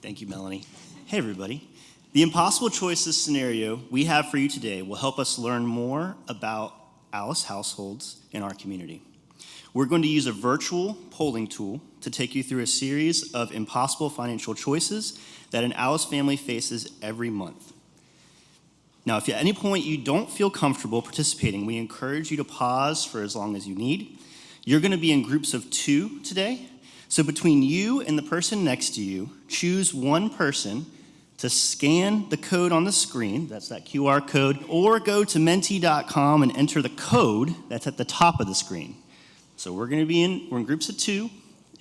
Thank you, Melanie. Hey, everybody. The impossible choices scenario we have for you today will help us learn more about Alice households in our community. We're going to use a virtual polling tool to take you through a series of impossible financial choices that an Alice family faces every month. Now, if at any point you don't feel comfortable participating, we encourage you to pause for as long as you need. You're going to be in groups of 2 today. So between you and the person next to you, choose one person to scan the code on the screen, that's that QR code, or go to menti.com and enter the code that's at the top of the screen. So we're in groups of 2,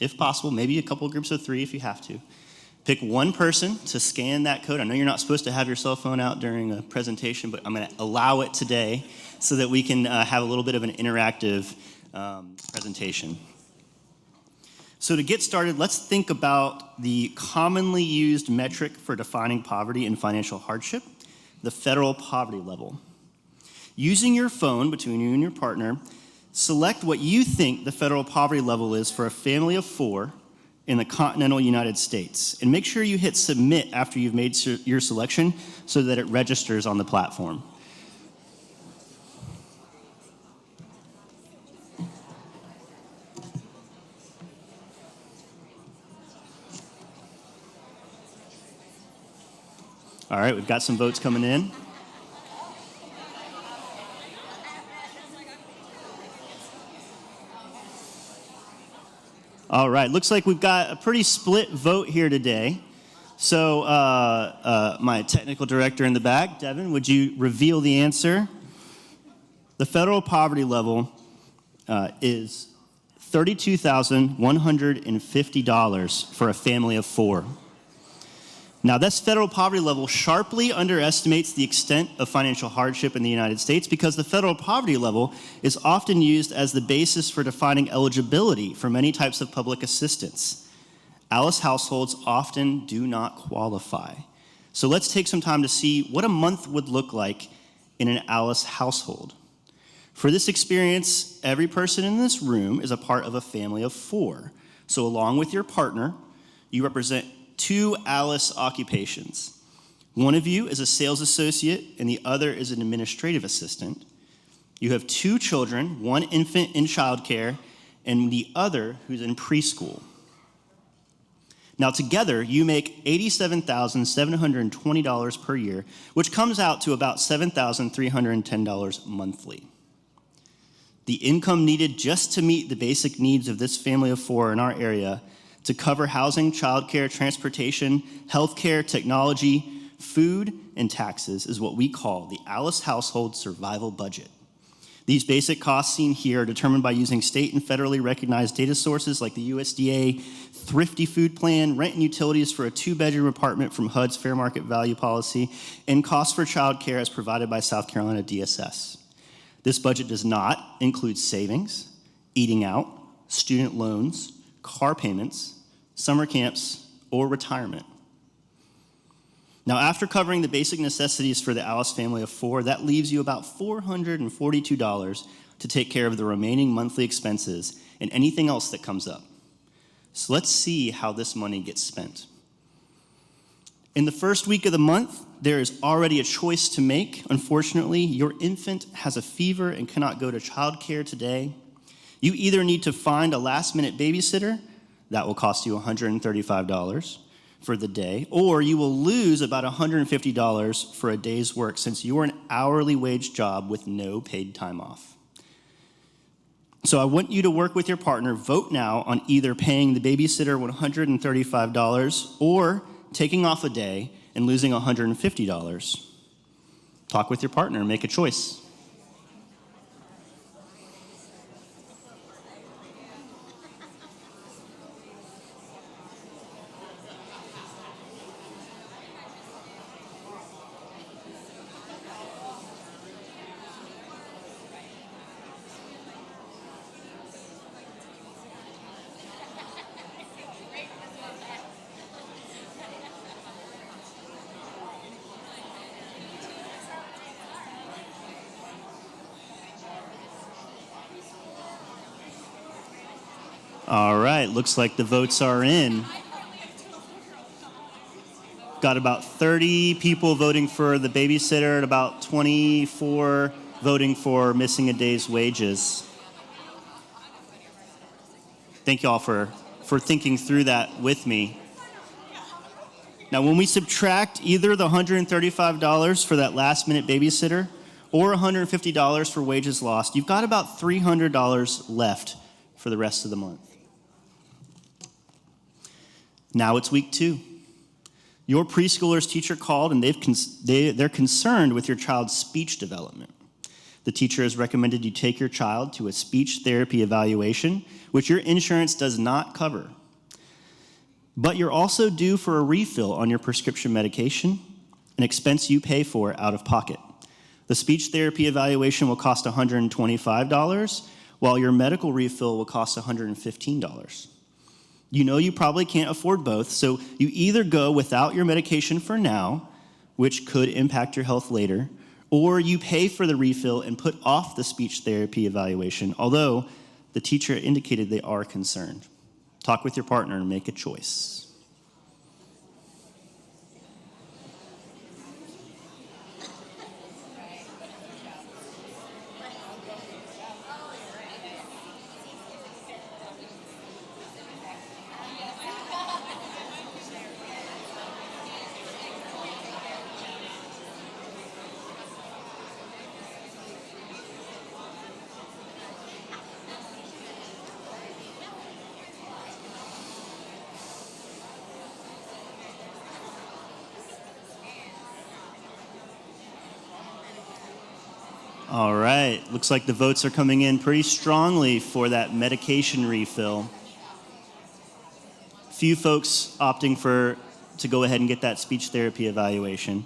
if possible, maybe a couple of groups of 3 if you have to. Pick one person to scan that code. I know you're not supposed to have your cell phone out during a presentation, but I'm going to allow it today so that we can have a little bit of an interactive presentation. So to get started, let's think about the commonly used metric for defining poverty and financial hardship, the federal poverty level. Using your phone between you and your partner, select what you think the federal poverty level is for a family of 4 in the continental United States. And make sure you hit submit after you've made your selection so that it registers on the platform. All right, we've got some votes coming in. All right, looks like we've got a pretty split vote here today. So my technical director in the back, Devin, would you reveal the answer? The federal poverty level is $32,150 for a family of 4. Now, this federal poverty level sharply underestimates the extent of financial hardship in the United States because the federal poverty level is often used as the basis for defining eligibility for many types of public assistance. Alice households often do not qualify. So let's take some time to see what a month would look like in an Alice household. For this experience, every person in this room is a part of a family of 4. So along with your partner, you represent 2 Alice occupations. One of you is a sales associate and the other is an administrative assistant. You have 2 children, one infant in childcare and the other who's in preschool. Now together you make $87,720 per year, which comes out to about $7,310 monthly. The income needed just to meet the basic needs of this family of 4 in our area to cover housing, childcare, transportation, healthcare, technology, food, and taxes is what we call the Alice Household Survival Budget. These basic costs seen here are determined by using state and federally recognized data sources like the USDA Thrifty Food Plan, rent and utilities for a 2-bedroom apartment from HUD's Fair Market Value Policy, and costs for childcare as provided by South Carolina DSS. This budget does not include savings, eating out, student loans, car payments, summer camps, or retirement. Now, after covering the basic necessities for the Alice family of 4, that leaves you about $442 to take care of the remaining monthly expenses and anything else that comes up. So let's see how this money gets spent. In the first week of the month, there is already a choice to make. Unfortunately, your infant has a fever and cannot go to childcare today. You either need to find a last-minute babysitter, that will cost you $135 for the day, or you will lose about $150 for a day's work since you are an hourly wage job with no paid time off. So I want you to work with your partner, vote now on either paying the babysitter $135 or taking off a day and losing $150. Talk with your partner and make a choice. All right, looks like the votes are in. Got about 30 people voting for the babysitter and about 24 voting for missing a day's wages. Thank you all for thinking through that with me. Now, when we subtract either the $135 for that last-minute babysitter or $150 for wages lost, you've got about $300 left for the rest of the month. Now it's week 2. Your preschooler's teacher called and they're concerned with your child's speech development. The teacher has recommended you take your child to a speech therapy evaluation, which your insurance does not cover. But you're also due for a refill on your prescription medication, an expense you pay for out of pocket. The speech therapy evaluation will cost $125, while your medical refill will cost $115. You know you probably can't afford both, so you either go without your medication for now, which could impact your health later, or you pay for the refill and put off the speech therapy evaluation, although the teacher indicated they are concerned. Talk with your partner and make a choice. All right, looks like the votes are coming in pretty strongly for that medication refill. Few folks opting to go ahead and get that speech therapy evaluation.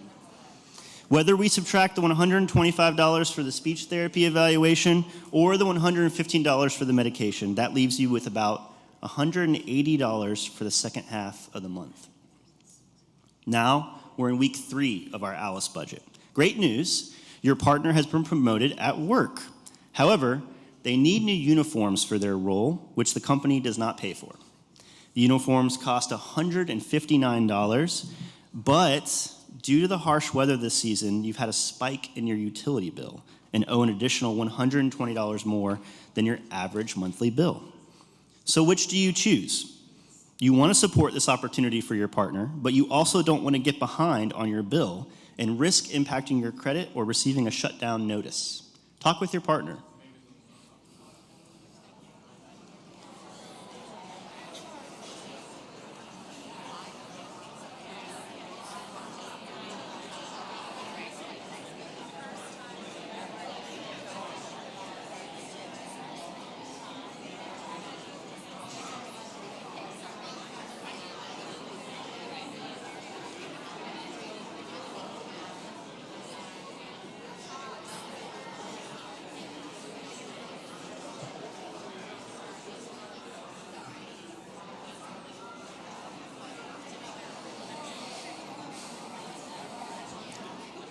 Whether we subtract the $125 for the speech therapy evaluation or the $115 for the medication, that leaves you with about $180 for the second half of the month. Now, we're in week 3 of our Alice budget. Great news. Your partner has been promoted at work. However, they need new uniforms for their role, which the company does not pay for. The uniforms cost $159, but due to the harsh weather this season, you've had a spike in your utility bill and owe an additional $120 more than your average monthly bill. So which do you choose? You want to support this opportunity for your partner, but you also don't want to get behind on your bill and risk impacting your credit or receiving a shutdown notice. Talk with your partner.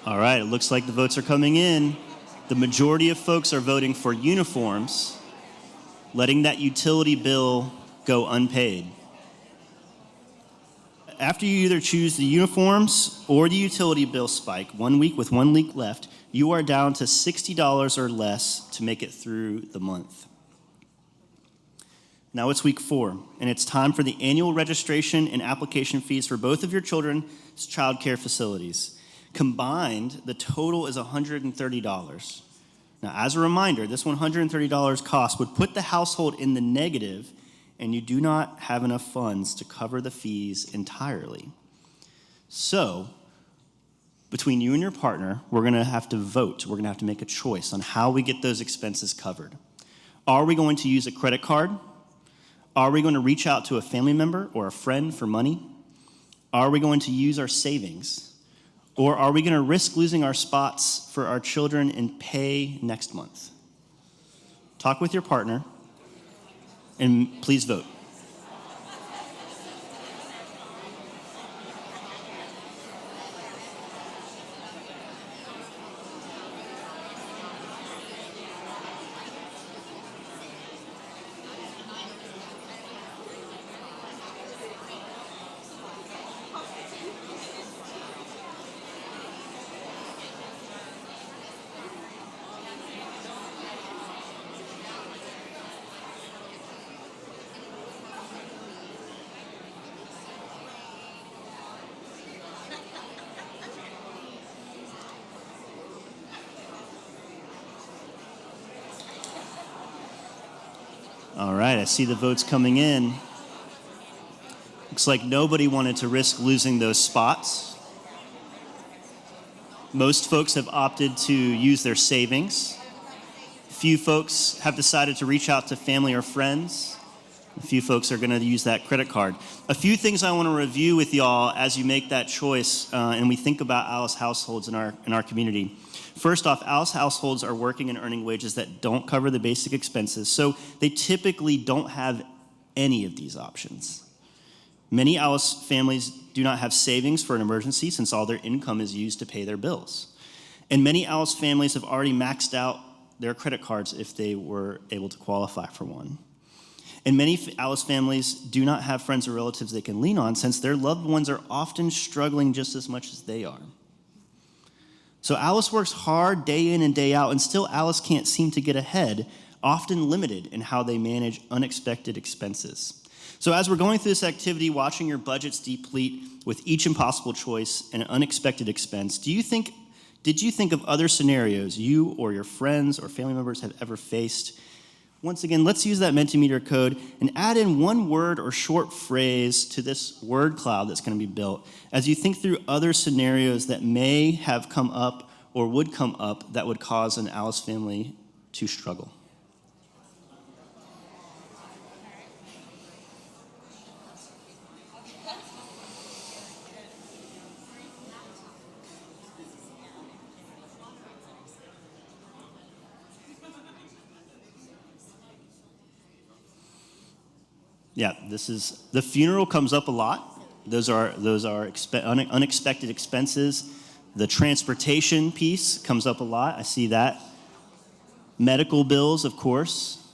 All right, it looks like the votes are coming in. The majority of folks are voting for uniforms, letting that utility bill go unpaid. After you either choose the uniforms or the utility bill spike, 1 week with 1 week left, you are down to $60 or less to make it through the month. Now it's week 4, and it's time for the annual registration and application fees for both of your children's child care facilities. Combined, the total is $130. Now, as a reminder, this $130 cost would put the household in the negative, and you do not have enough funds to cover the fees entirely. So, between you and your partner, we're going to have to vote. We're going to have to make a choice on how we get those expenses covered. Are we going to use a credit card? Are we going to reach out to a family member or a friend for money? Are we going to use our savings? Or are we going to risk losing our spots for our children and pay next month? Talk with your partner, and please vote. All right, I see the votes coming in. Looks like nobody wanted to risk losing those spots. Most folks have opted to use their savings. A few folks have decided to reach out to family or friends. A few folks are going to use that credit card. A few things I want to review with y'all as you make that choice and we think about Alice households in our community. First off, Alice households are working and earning wages that don't cover the basic expenses, so they typically don't have any of these options. Many Alice families do not have savings for an emergency since all their income is used to pay their bills. And many Alice families have already maxed out their credit cards if they were able to qualify for one. And many Alice families do not have friends or relatives they can lean on since their loved ones are often struggling just as much as they are. So Alice works hard day in and day out, and still Alice can't seem to get ahead, often limited in how they manage unexpected expenses. So as we're going through this activity, watching your budgets deplete with each impossible choice and an unexpected expense, did you think of other scenarios you or your friends or family members have ever faced? Once again, let's use that Mentimeter code and add in one word or short phrase to this word cloud that's going to be built as you think through other scenarios that may have come up or would come up that would cause an Alice family to struggle. Yeah, the funeral comes up a lot. Those are unexpected expenses. The transportation piece comes up a lot. I see that. Medical bills, of course.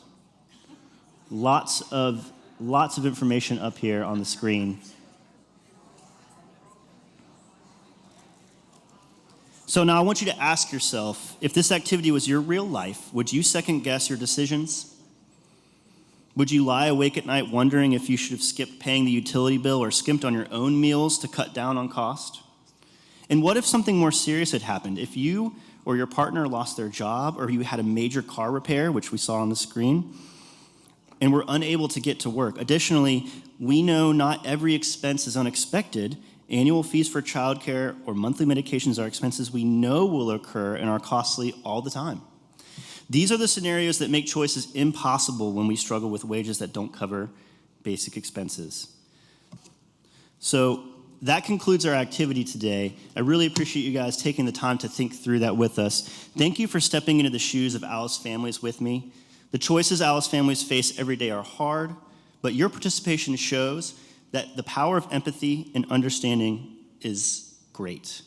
Lots of information up here on the screen. So now I want you to ask yourself, if this activity was your real life, would you second guess your decisions? Would you lie awake at night wondering if you should have skipped paying the utility bill or skimped on your own meals to cut down on cost? And what if something more serious had happened? If you or your partner lost their job, or you had a major car repair, which we saw on the screen, and were unable to get to work. Additionally, we know not every expense is unexpected. Annual fees for childcare or monthly medications are expenses we know will occur and are costly all the time. These are the scenarios that make choices impossible when we struggle with wages that don't cover basic expenses. So that concludes our activity today. I really appreciate you guys taking the time to think through that with us. Thank you for stepping into the shoes of Alice families with me. The choices Alice families face every day are hard, but your participation shows that the power of empathy and understanding is great.